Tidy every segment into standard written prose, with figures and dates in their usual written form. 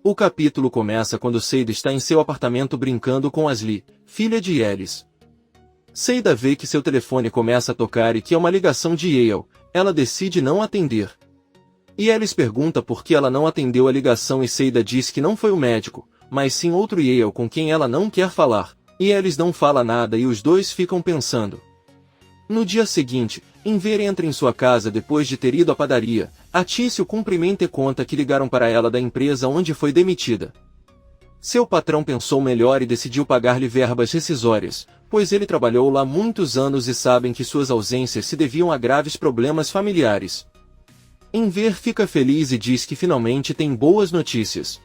O capítulo começa quando Seida está em seu apartamento brincando com Asli, filha de Yelis. Seida vê que seu telefone começa a tocar e que é uma ligação de Yale. Ela decide não atender. Yelis pergunta por que ela não atendeu a ligação e Seida diz que não foi o médico, mas sim outro Yale com quem ela não quer falar. Yelis não fala nada e os dois ficam pensando. No dia seguinte, Enver entra em sua casa depois de ter ido à padaria. Atício cumprimenta e conta que ligaram para ela da empresa onde foi demitida. Seu patrão pensou melhor e decidiu pagar-lhe verbas rescisórias, pois ele trabalhou lá muitos anos e sabem que suas ausências se deviam a graves problemas familiares. Enver fica feliz e diz que finalmente tem boas notícias.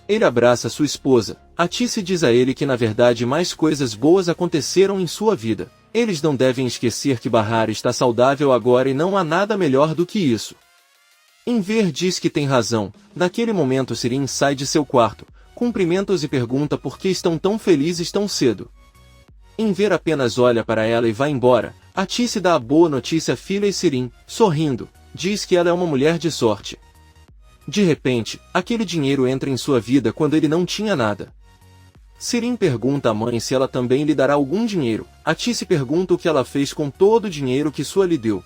Ele abraça sua esposa. Atício diz a ele que na verdade mais coisas boas aconteceram em sua vida. Eles não devem esquecer que Bahar está saudável agora e não há nada melhor do que isso. Enver diz que tem razão. Naquele momento Sirin sai de seu quarto, cumprimenta-os e pergunta por que estão tão felizes tão cedo. Enver apenas olha para ela e vai embora. Atício dá a boa notícia à filha e Sirin, sorrindo, diz que ela é uma mulher de sorte. De repente, aquele dinheiro entra em sua vida quando ele não tinha nada. Sirin pergunta à mãe se ela também lhe dará algum dinheiro. Atício pergunta o que ela fez com todo o dinheiro que sua lhe deu.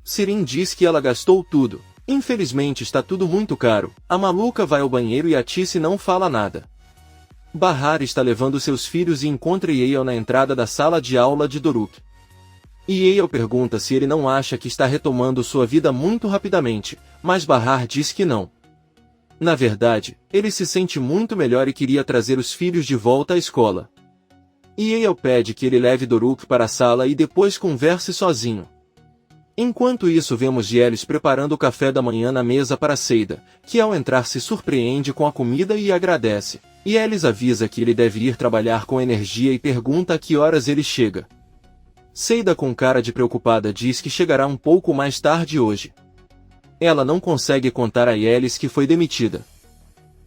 Sirin diz que ela gastou tudo. Infelizmente está tudo muito caro. A maluca vai ao banheiro e Atício não fala nada. Bahar está levando seus filhos e encontra Yale na entrada da sala de aula de Doruk. Yale pergunta se ele não acha que está retomando sua vida muito rapidamente, mas Bahar diz que não. Na verdade, ele se sente muito melhor e queria trazer os filhos de volta à escola. Yale pede que ele leve Doruk para a sala e depois converse sozinho. Enquanto isso vemos Yelis preparando o café da manhã na mesa para Seida, que ao entrar se surpreende com a comida e agradece. Yelis avisa que ele deve ir trabalhar com energia e pergunta a que horas ele chega. Seida com cara de preocupada diz que chegará um pouco mais tarde hoje. Ela não consegue contar a Yelis que foi demitida.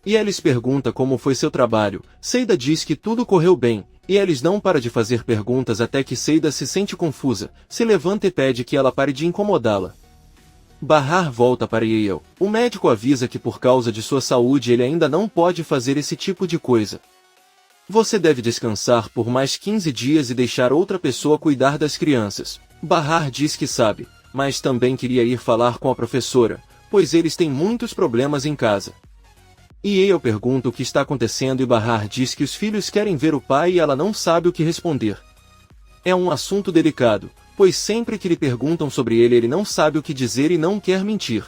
Yelis pergunta como foi seu trabalho. Seida diz que tudo correu bem. Yelis não para de fazer perguntas até que Seida se sente confusa, se levanta e pede que ela pare de incomodá-la. Bahar volta para Yale. O médico avisa que por causa de sua saúde ele ainda não pode fazer esse tipo de coisa. Você deve descansar por mais 15 dias e deixar outra pessoa cuidar das crianças. Bahar diz que sabe, mas também queria ir falar com a professora, pois eles têm muitos problemas em casa. Yale pergunta o que está acontecendo e Bahar diz que os filhos querem ver o pai e ela não sabe o que responder. É um assunto delicado, pois sempre que lhe perguntam sobre ele não sabe o que dizer e não quer mentir.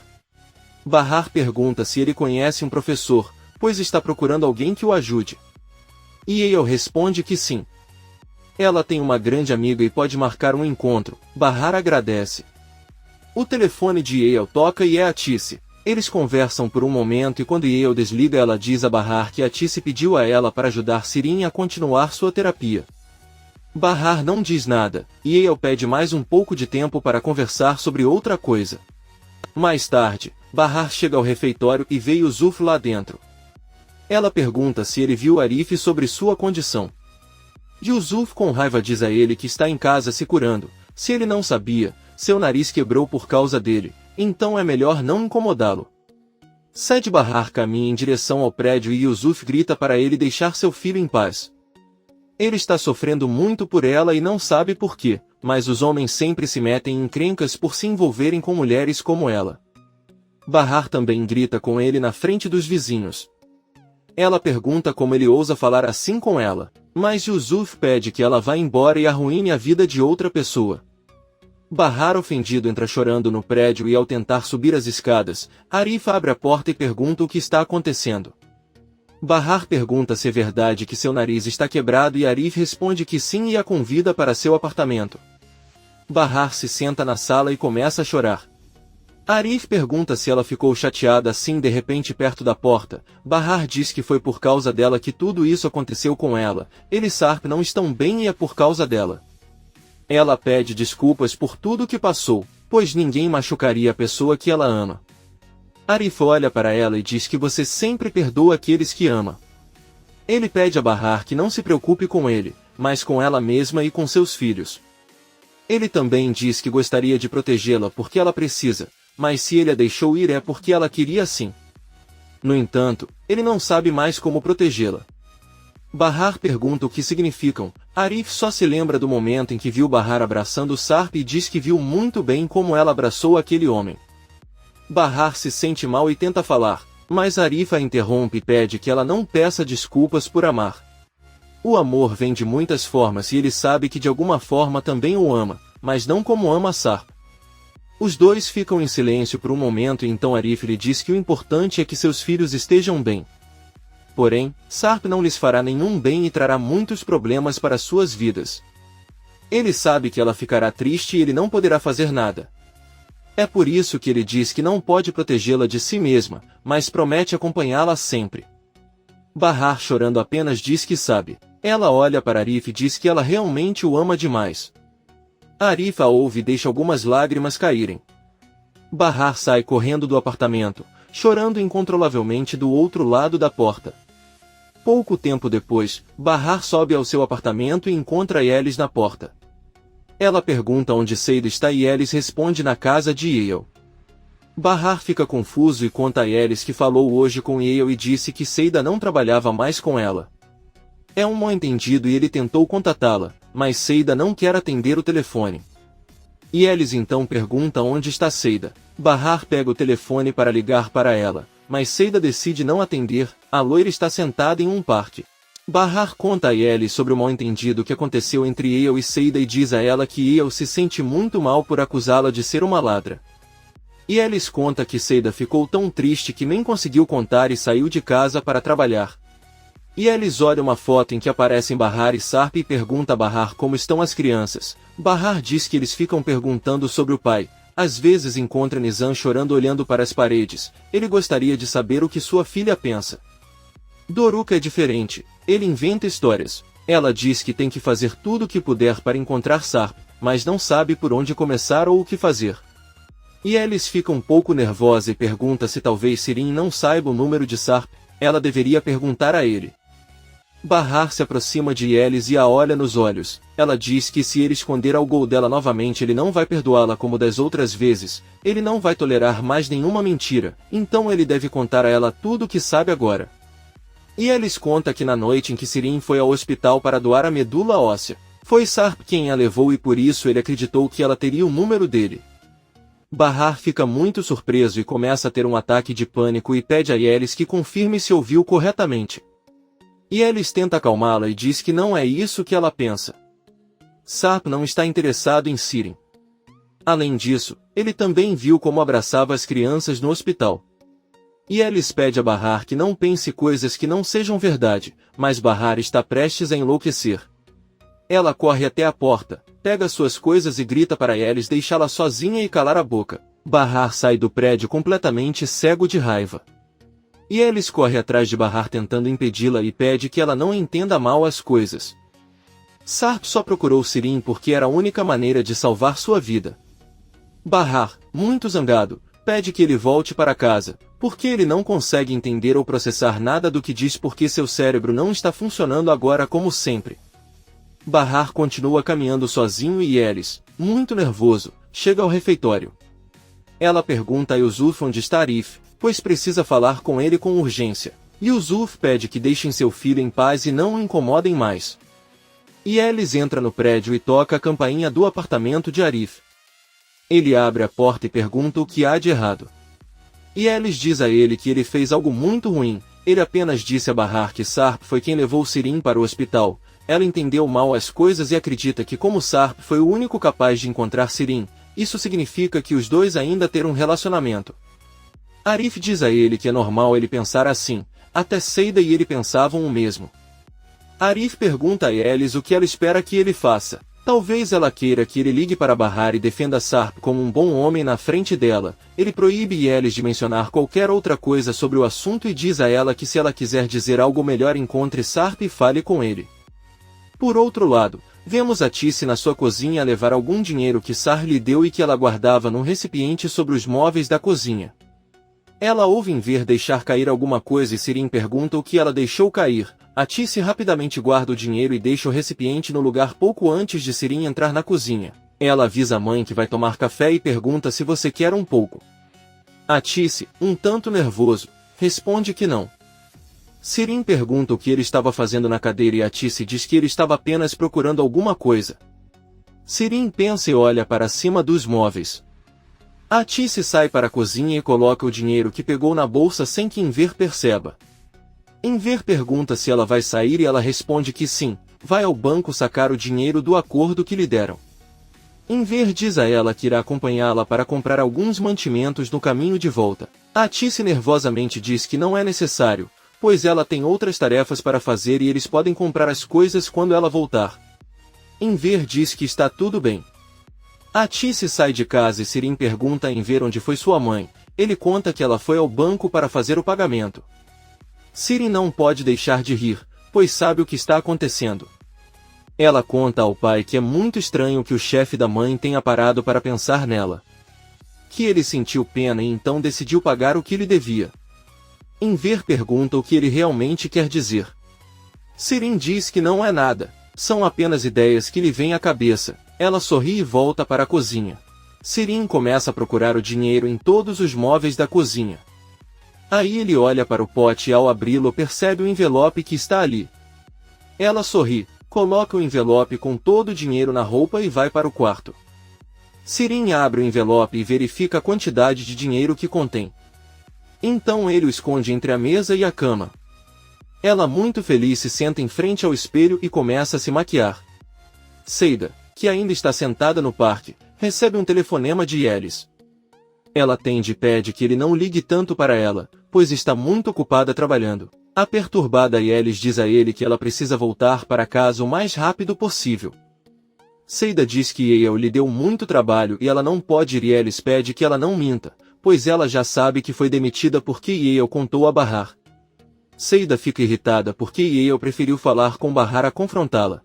Bahar pergunta se ele conhece um professor, pois está procurando alguém que o ajude. Yale responde que sim. Ela tem uma grande amiga e pode marcar um encontro. Bahar agradece. O telefone de Yale toca e é Atício. Eles conversam por um momento e quando Yale desliga ela diz a Bahar que Atício pediu a ela para ajudar Sirin a continuar sua terapia. Bahar não diz nada, e Yale pede mais um pouco de tempo para conversar sobre outra coisa. Mais tarde, Bahar chega ao refeitório e vê Yusuf lá dentro. Ela pergunta se ele viu Arif sobre sua condição. Yusuf com raiva diz a ele que está em casa se curando. Se ele não sabia, seu nariz quebrou por causa dele, então é melhor não incomodá-lo. Said Bahar caminha em direção ao prédio e Yusuf grita para ele deixar seu filho em paz. Ele está sofrendo muito por ela e não sabe por quê, mas os homens sempre se metem em encrencas por se envolverem com mulheres como ela. Bahar também grita com ele na frente dos vizinhos. Ela pergunta como ele ousa falar assim com ela, mas Yusuf pede que ela vá embora e arruine a vida de outra pessoa. Bahar ofendido entra chorando no prédio e ao tentar subir as escadas, Arif abre a porta e pergunta o que está acontecendo. Bahar pergunta se é verdade que seu nariz está quebrado e Arif responde que sim e a convida para seu apartamento. Bahar se senta na sala e começa a chorar. Arif pergunta se ela ficou chateada assim de repente perto da porta. Bahar diz que foi por causa dela que tudo isso aconteceu com ela. Ele e Sarp não estão bem e é por causa dela. Ela pede desculpas por tudo que passou, pois ninguém machucaria a pessoa que ela ama. Arif olha para ela e diz que você sempre perdoa aqueles que ama. Ele pede a Bahar que não se preocupe com ele, mas com ela mesma e com seus filhos. Ele também diz que gostaria de protegê-la porque ela precisa, mas se ele a deixou ir é porque ela queria assim. No entanto, ele não sabe mais como protegê-la. Bahar pergunta o que significam. Arif só se lembra do momento em que viu Bahar abraçando Sarp e diz que viu muito bem como ela abraçou aquele homem. Bahar se sente mal e tenta falar, mas Arif a interrompe e pede que ela não peça desculpas por amar. O amor vem de muitas formas e ele sabe que de alguma forma também o ama, mas não como ama Sarp. Os dois ficam em silêncio por um momento e então Arif lhe diz que o importante é que seus filhos estejam bem. Porém, Sarp não lhes fará nenhum bem e trará muitos problemas para suas vidas. Ele sabe que ela ficará triste e ele não poderá fazer nada. É por isso que ele diz que não pode protegê-la de si mesma, mas promete acompanhá-la sempre. Bahar chorando apenas diz que sabe. Ela olha para Arif e diz que ela realmente o ama demais. Arif a ouve e deixa algumas lágrimas caírem. Bahar sai correndo do apartamento, chorando incontrolavelmente do outro lado da porta. Pouco tempo depois, Bahar sobe ao seu apartamento e encontra Yelis na porta. Ela pergunta onde Seida está e Yelis responde na casa de Yale. Bahar fica confuso e conta a Yelis que falou hoje com Yale e disse que Seida não trabalhava mais com ela. É um mal-entendido e ele tentou contatá-la, mas Seida não quer atender o telefone. Yelis então pergunta onde está Seida. Bahar pega o telefone para ligar para ela, mas Seida decide não atender. A loira está sentada em um parque. Bahar conta a Yelis sobre o mal-entendido que aconteceu entre Yale e Seida e diz a ela que Yale se sente muito mal por acusá-la de ser uma ladra. Yelis conta que Seida ficou tão triste que nem conseguiu contar e saiu de casa para trabalhar. Yelis olha uma foto em que aparecem Bahar e Sarp e pergunta a Bahar como estão as crianças. Bahar diz que eles ficam perguntando sobre o pai. Às vezes encontra Nizam chorando olhando para as paredes. Ele gostaria de saber o que sua filha pensa. Doruka é diferente. Ele inventa histórias. Ela diz que tem que fazer tudo o que puder para encontrar Sarp, mas não sabe por onde começar ou o que fazer. Yelis fica um pouco nervosa e pergunta se talvez Sirin não saiba o número de Sarp. Ela deveria perguntar a ele. Bahar se aproxima de Yelis e a olha nos olhos. Ela diz que se ele esconder algo dela novamente ele não vai perdoá-la como das outras vezes. Ele não vai tolerar mais nenhuma mentira, então ele deve contar a ela tudo o que sabe agora. Yelis conta que na noite em que Sirin foi ao hospital para doar a medula óssea, foi Sarp quem a levou e por isso ele acreditou que ela teria o número dele. Bahar fica muito surpreso e começa a ter um ataque de pânico e pede a Yelis que confirme se ouviu corretamente. Yelis tenta acalmá-la e diz que não é isso que ela pensa. Sarp não está interessado em Sirin. Além disso, ele também viu como abraçava as crianças no hospital. Yelis pede a Bahar que não pense coisas que não sejam verdade, mas Bahar está prestes a enlouquecer. Ela corre até a porta, pega suas coisas e grita para Yelis deixá-la sozinha e calar a boca. Bahar sai do prédio completamente cego de raiva. Yelis corre atrás de Bahar tentando impedi-la e pede que ela não entenda mal as coisas. Sarp só procurou Sirin porque era a única maneira de salvar sua vida. Bahar, muito zangado, pede que ele volte para casa, porque ele não consegue entender ou processar nada do que diz porque seu cérebro não está funcionando agora como sempre. Bahar continua caminhando sozinho e Yelis, muito nervoso, chega ao refeitório. Ela pergunta a Yusuf onde está Arif, pois precisa falar com ele com urgência. Yusuf pede que deixem seu filho em paz e não o incomodem mais. Yelis entra no prédio e toca a campainha do apartamento de Arif. Ele abre a porta e pergunta o que há de errado. Yelis diz a ele que ele fez algo muito ruim. Ele apenas disse a Bahar que Sarp foi quem levou Sirin para o hospital. Ela entendeu mal as coisas e acredita que como Sarp foi o único capaz de encontrar Sirin, isso significa que os dois ainda terão um relacionamento. Arif diz a ele que é normal ele pensar assim, até Seida e ele pensavam o mesmo. Arif pergunta a Yelis o que ela espera que ele faça. Talvez ela queira que ele ligue para Bahar e defenda Sarp como um bom homem na frente dela. Ele proíbe Yelis de mencionar qualquer outra coisa sobre o assunto e diz a ela que se ela quiser dizer algo melhor encontre Sarp e fale com ele. Por outro lado, vemos a Tice na sua cozinha levar algum dinheiro que Sar lhe deu e que ela guardava num recipiente sobre os móveis da cozinha. Ela ouve em ver deixar cair alguma coisa e Sirin pergunta o que ela deixou cair. A Tice rapidamente guarda o dinheiro e deixa o recipiente no lugar pouco antes de Sirin entrar na cozinha. Ela avisa a mãe que vai tomar café e pergunta se você quer um pouco. A Tice, um tanto nervoso, responde que não. Sirin pergunta o que ele estava fazendo na cadeira e Atice diz que ele estava apenas procurando alguma coisa. Sirin pensa e olha para cima dos móveis. Atice sai para a cozinha e coloca o dinheiro que pegou na bolsa sem que Enver perceba. Enver pergunta se ela vai sair e ela responde que sim, vai ao banco sacar o dinheiro do acordo que lhe deram. Enver diz a ela que irá acompanhá-la para comprar alguns mantimentos no caminho de volta. Atice nervosamente diz que não é necessário, pois ela tem outras tarefas para fazer e eles podem comprar as coisas quando ela voltar. Enver diz que está tudo bem. Atice sai de casa e Sirin pergunta a Enver onde foi sua mãe. Ele conta que ela foi ao banco para fazer o pagamento. Sirin não pode deixar de rir, pois sabe o que está acontecendo. Ela conta ao pai que é muito estranho que o chefe da mãe tenha parado para pensar nela. Que ele sentiu pena e então decidiu pagar o que lhe devia. Enver pergunta o que ele realmente quer dizer. Sirin diz que não é nada, são apenas ideias que lhe vêm à cabeça. Ela sorri e volta para a cozinha. Sirin começa a procurar o dinheiro em todos os móveis da cozinha. Aí ele olha para o pote e ao abri-lo percebe o envelope que está ali. Ela sorri, coloca o envelope com todo o dinheiro na roupa e vai para o quarto. Sirin abre o envelope e verifica a quantidade de dinheiro que contém. Então ele o esconde entre a mesa e a cama. Ela, muito feliz, se senta em frente ao espelho e começa a se maquiar. Seida, que ainda está sentada no parque, recebe um telefonema de Yelis. Ela atende e pede que ele não ligue tanto para ela, pois está muito ocupada trabalhando. A perturbada Yelis diz a ele que ela precisa voltar para casa o mais rápido possível. Seida diz que Eyal lhe deu muito trabalho e ela não pode ir e Yelis pede que ela não minta, pois ela já sabe que foi demitida porque Eyal contou a Bahar. Seida fica irritada porque Eyal preferiu falar com Bahar a confrontá-la.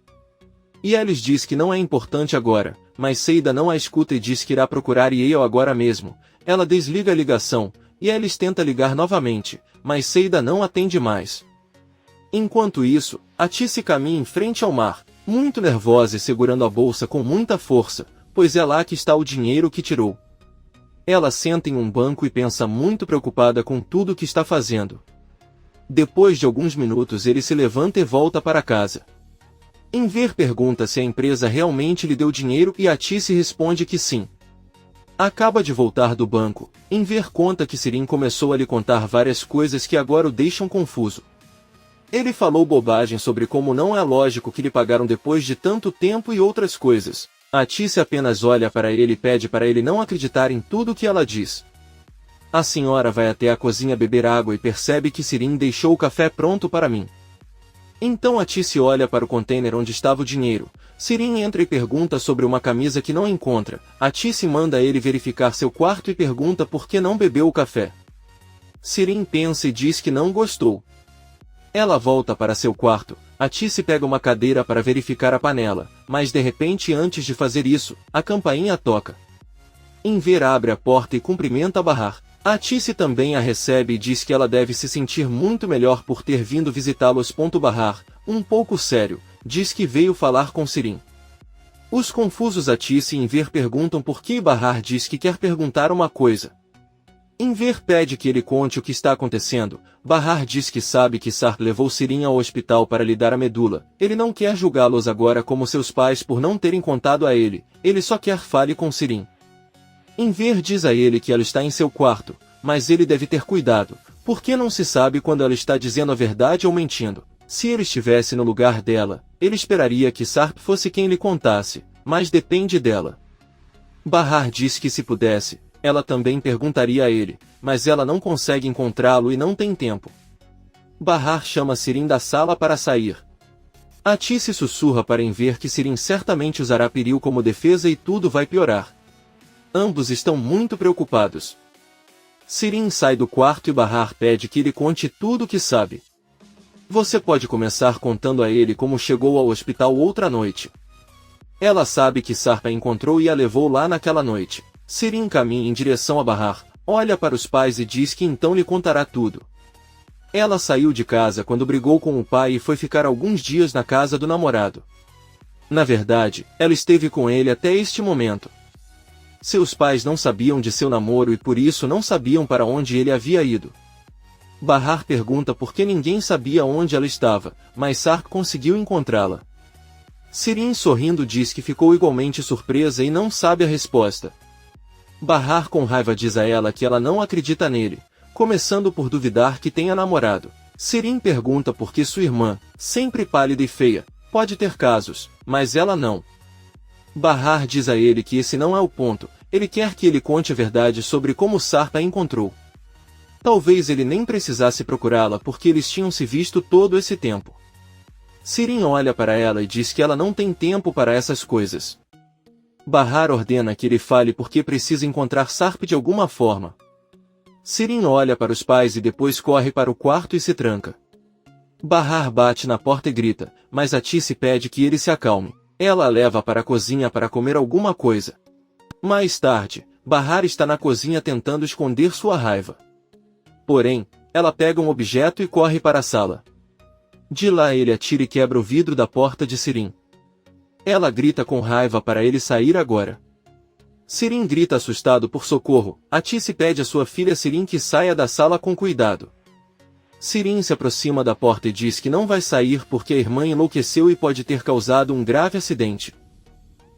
Yelis diz que não é importante agora, mas Seida não a escuta e diz que irá procurar Eyal agora mesmo. Ela desliga a ligação, e Yelis tenta ligar novamente, mas Seida não atende mais. Enquanto isso, Atice caminha em frente ao mar, muito nervosa e segurando a bolsa com muita força, pois é lá que está o dinheiro que tirou. Ela senta em um banco e pensa muito preocupada com tudo o que está fazendo. Depois de alguns minutos ele se levanta e volta para casa. Enver pergunta se a empresa realmente lhe deu dinheiro e Atice responde que sim. Acaba de voltar do banco. Enver conta que Sirin começou a lhe contar várias coisas que agora o deixam confuso. Ele falou bobagem sobre como não é lógico que lhe pagaram depois de tanto tempo e outras coisas. Atice apenas olha para ele e pede para ele não acreditar em tudo que ela diz. A senhora vai até a cozinha beber água e percebe que Sirin deixou o café pronto para mim. Então Atice olha para o container onde estava o dinheiro. Sirin entra e pergunta sobre uma camisa que não encontra. Atice manda ele verificar seu quarto e pergunta por que não bebeu o café. Sirin pensa e diz que não gostou. Ela volta para seu quarto. Atice pega uma cadeira para verificar a panela, mas de repente, antes de fazer isso, a campainha toca. Enver abre a porta e cumprimenta Bahar. Atice também a recebe e diz que ela deve se sentir muito melhor por ter vindo visitá-los. Bahar, um pouco sério, diz que veio falar com Sirin. Os confusos Atice e Enver perguntam por que Bahar diz que quer perguntar uma coisa. Enver pede que ele conte o que está acontecendo. Bahar diz que sabe que Sarp levou Sirin ao hospital para lhe dar a medula. Ele não quer julgá-los agora como seus pais por não terem contado a ele só quer fale com Sirin. Enver diz a ele que ela está em seu quarto, mas ele deve ter cuidado, porque não se sabe quando ela está dizendo a verdade ou mentindo. Se ele estivesse no lugar dela, ele esperaria que Sarp fosse quem lhe contasse, mas depende dela. Bahar diz que se pudesse, ela também perguntaria a ele, mas ela não consegue encontrá-lo e não tem tempo. Bahar chama Sirin da sala para sair. Atice sussurra para Enver que Sirin certamente usará Piril como defesa e tudo vai piorar. Ambos estão muito preocupados. Sirin sai do quarto e Bahar pede que ele conte tudo o que sabe. Você pode começar contando a ele como chegou ao hospital outra noite. Ela sabe que Sarp a encontrou e a levou lá naquela noite. Sirin caminha em direção a Bahar, olha para os pais e diz que então lhe contará tudo. Ela saiu de casa quando brigou com o pai e foi ficar alguns dias na casa do namorado. Na verdade, ela esteve com ele até este momento. Seus pais não sabiam de seu namoro e por isso não sabiam para onde ele havia ido. Bahar pergunta por que ninguém sabia onde ela estava, mas Sark conseguiu encontrá-la. Sirin sorrindo diz que ficou igualmente surpresa e não sabe a resposta. Bahar com raiva diz a ela que ela não acredita nele, começando por duvidar que tenha namorado. Sirin pergunta por que sua irmã, sempre pálida e feia, pode ter casos, mas ela não. Bahar diz a ele que esse não é o ponto, ele quer que ele conte a verdade sobre como Sark a encontrou. Talvez ele nem precisasse procurá-la porque eles tinham se visto todo esse tempo. Sirin olha para ela e diz que ela não tem tempo para essas coisas. Bahar ordena que ele fale porque precisa encontrar Sarp de alguma forma. Sirin olha para os pais e depois corre para o quarto e se tranca. Bahar bate na porta e grita, mas Atice pede que ele se acalme. Ela a leva para a cozinha para comer alguma coisa. Mais tarde, Bahar está na cozinha tentando esconder sua raiva. Porém, ela pega um objeto e corre para a sala. De lá ele atira e quebra o vidro da porta de Sirin. Ela grita com raiva para ele sair agora. Sirin grita assustado por socorro. Atice pede a sua filha Sirin que saia da sala com cuidado. Sirin se aproxima da porta e diz que não vai sair porque a irmã enlouqueceu e pode ter causado um grave acidente.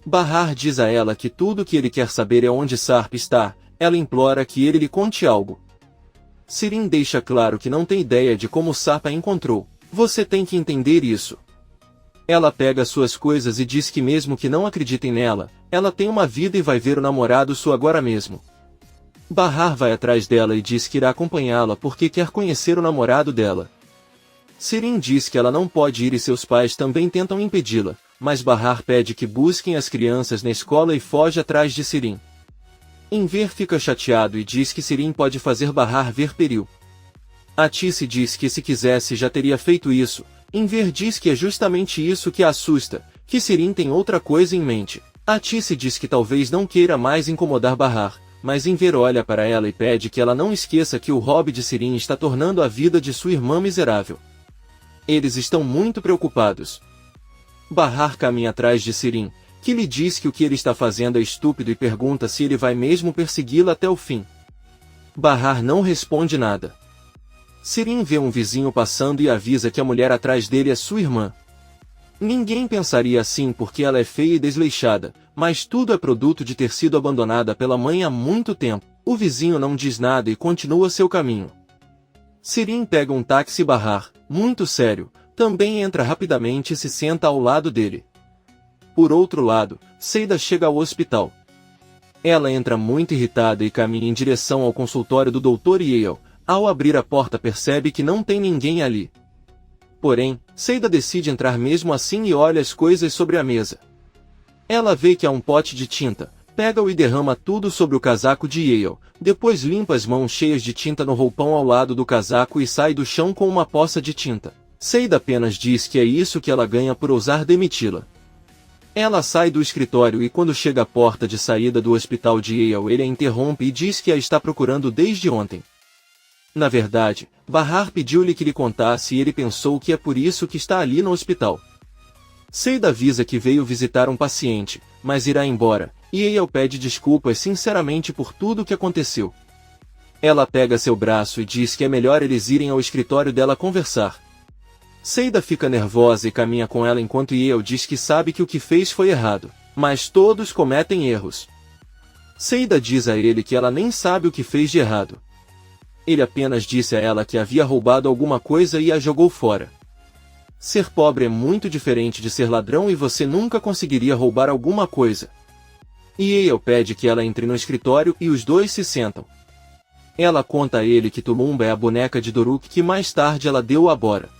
Bahar diz a ela que tudo o que ele quer saber é onde Sarp está. Ela implora que ele lhe conte algo. Sirin deixa claro que não tem ideia de como Sarp a encontrou. Você tem que entender isso. Ela pega suas coisas e diz que mesmo que não acreditem nela, ela tem uma vida e vai ver o namorado sua agora mesmo. Bahar vai atrás dela e diz que irá acompanhá-la porque quer conhecer o namorado dela. Sirin diz que ela não pode ir e seus pais também tentam impedi-la, mas Bahar pede que busquem as crianças na escola e foge atrás de Sirin. Enver fica chateado e diz que Sirin pode fazer Bahar ver perigo. Atice diz que se quisesse já teria feito isso. Enver diz que é justamente isso que a assusta, que Sirin tem outra coisa em mente. Atice diz que talvez não queira mais incomodar Bahar, mas Enver olha para ela e pede que ela não esqueça que o hobby de Sirin está tornando a vida de sua irmã miserável. Eles estão muito preocupados. Bahar caminha atrás de Sirin, que lhe diz que o que ele está fazendo é estúpido e pergunta se ele vai mesmo persegui-la até o fim. Bahar não responde nada. Sirin vê um vizinho passando e avisa que a mulher atrás dele é sua irmã. Ninguém pensaria assim porque ela é feia e desleixada, mas tudo é produto de ter sido abandonada pela mãe há muito tempo. O vizinho não diz nada e continua seu caminho. Sirin pega um táxi. Bahar, muito sério, também entra rapidamente e se senta ao lado dele. Por outro lado, Seida chega ao hospital. Ela entra muito irritada e caminha em direção ao consultório do Dr. Yale. Ao abrir a porta percebe que não tem ninguém ali. Porém, Seida decide entrar mesmo assim e olha as coisas sobre a mesa. Ela vê que há um pote de tinta, pega-o e derrama tudo sobre o casaco de Yale, depois limpa as mãos cheias de tinta no roupão ao lado do casaco e sai do chão com uma poça de tinta. Seida apenas diz que é isso que ela ganha por ousar demiti-la. Ela sai do escritório e quando chega à porta de saída do hospital de Yale ele a interrompe e diz que a está procurando desde ontem. Na verdade, Bahar pediu-lhe que lhe contasse e ele pensou que é por isso que está ali no hospital. Seida avisa que veio visitar um paciente, mas irá embora, e Yale pede desculpas sinceramente por tudo o que aconteceu. Ela pega seu braço e diz que é melhor eles irem ao escritório dela conversar. Seida fica nervosa e caminha com ela enquanto Yale diz que sabe que o que fez foi errado, mas todos cometem erros. Seida diz a ele que ela nem sabe o que fez de errado. Ele apenas disse a ela que havia roubado alguma coisa e a jogou fora. Ser pobre é muito diferente de ser ladrão e você nunca conseguiria roubar alguma coisa. Yale pede que ela entre no escritório e os dois se sentam. Ela conta a ele que Tulumba é a boneca de Doruk que mais tarde ela deu a Bora.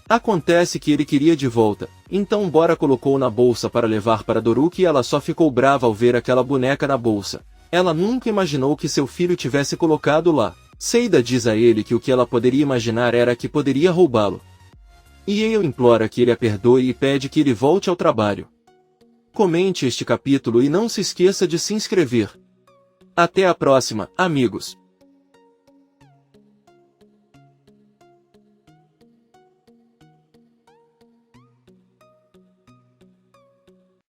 Acontece que ele queria de volta, então Bora colocou na bolsa para levar para Doruk e ela só ficou brava ao ver aquela boneca na bolsa. Ela nunca imaginou que seu filho tivesse colocado lá. Seida diz a ele que o que ela poderia imaginar era que poderia roubá-lo. Yale implora que ele a perdoe e pede que ele volte ao trabalho. Comente este capítulo e não se esqueça de se inscrever. Até a próxima, amigos!